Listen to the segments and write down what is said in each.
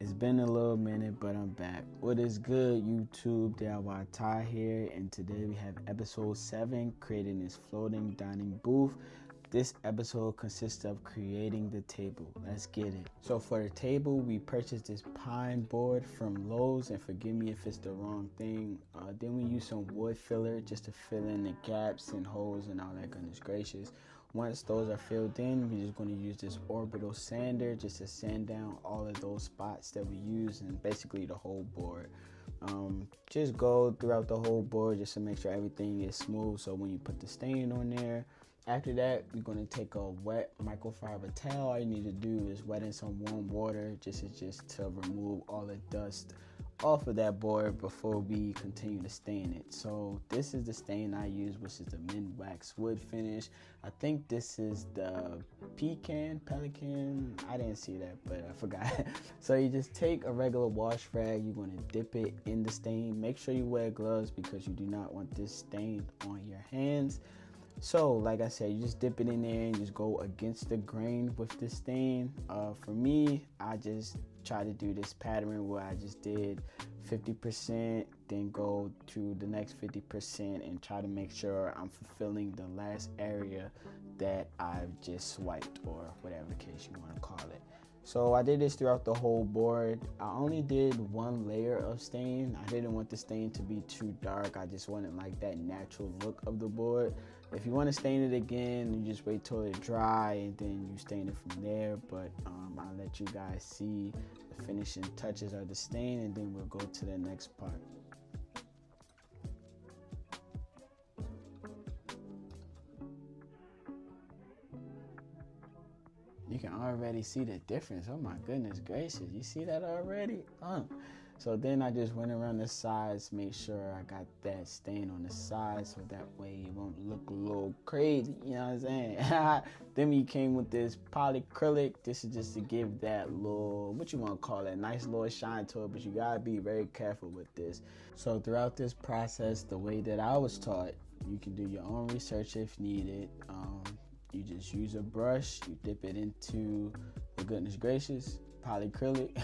It's been a little minute, but I'm back. What is good, YouTube? DIY Ty here, and today we have episode 7, creating this floating dining booth. This episode consists of creating the table. Let's get it. So for the table, we purchased this pine board from Lowe's, and forgive me if it's the wrong thing. Then we use some wood filler just to fill in the gaps and holes and all that goodness gracious. Once those are filled in, we're just going to use this orbital sander just to sand down all of those spots that we use and basically the whole board. Just go throughout the whole board just to make sure everything is smooth, so when you put the stain on there. After that, we're going to take a wet microfiber towel. All you need to do is wet in some warm water just to remove all the dust off of that board before we continue to stain it. So this is the stain I use, which is the Minwax wood finish. I think this is the Pelican. I didn't see that, but I forgot. So you just take a regular wash rag. You're going to dip it in the stain. Make sure you wear gloves because you do not want this stain on your hands. So like I said, you just dip it in there and just go against the grain with the stain. For me, I just try to do this pattern where I just did 50%, then go to the next 50% and try to make sure I'm fulfilling the last area that I've just swiped, or whatever case you want to call it. So I did this throughout the whole board. I only did one layer of stain. I didn't want the stain to be too dark. I just wanted like that natural look of the board. If you want to stain it again, you just wait till it dry and then you stain it from there. But I'll let you guys see the finishing touches of the stain and then we'll go to the next part. You can already see the difference. Oh my goodness gracious, you see that already? So then I just went around the sides, made sure I got that stain on the side so that way it won't look a little crazy, you know what I'm saying? Then we came with this polyacrylic. This is just to give that little, what you want to call it, nice little shine to it, but you gotta be very careful with this. So throughout this process, the way that I was taught, you can do your own research if needed. You just use a brush, you dip it into the goodness gracious polyacrylic.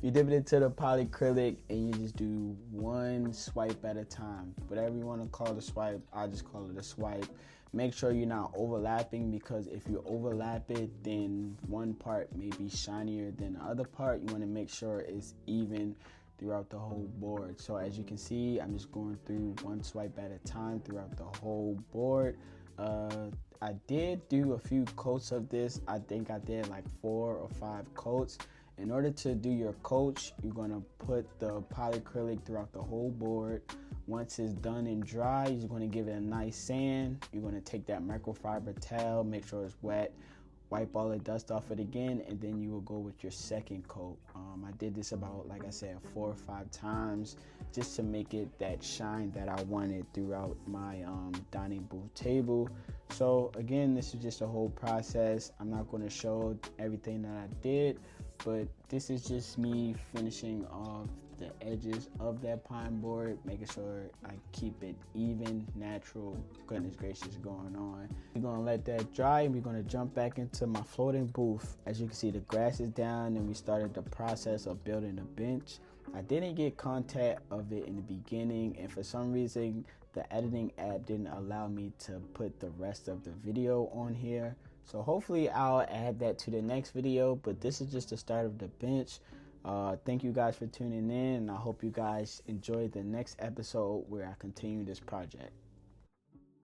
You dip it into the polyacrylic and you just do one swipe at a time. Whatever you want to call the swipe, I just call it a swipe. Make sure you're not overlapping, because if you overlap it, then one part may be shinier than the other part. You want to make sure it's even throughout the whole board. So as you can see, I'm just going through one swipe at a time throughout the whole board. I did do a few coats of this. I think I did like 4 or 5 coats. In order to do your coats, you're going to put the polyacrylic throughout the whole board. Once it's done and dry, you're going to give it a nice sand. You're going to take that microfiber towel, make sure it's wet, wipe all the dust off it again, and then you will go with your second coat. I did this about, like I said, 4 or 5 times just to make it that shine that I wanted throughout my dining booth table. So again, this is just a whole process. I'm not going to show everything that I did, but this is just me finishing off the edges of that pine board, making sure I keep it even, natural, goodness gracious going on. We're gonna let that dry and we're gonna jump back into my floating booth. As you can see, the grass is down and we started the process of building a bench. I didn't get contact of it in the beginning, and for some reason the editing app didn't allow me to put the rest of the video on here. So hopefully I'll add that to the next video, but this is just the start of the bench. Thank you guys for tuning in, and I hope you guys enjoy the next episode where I continue this project.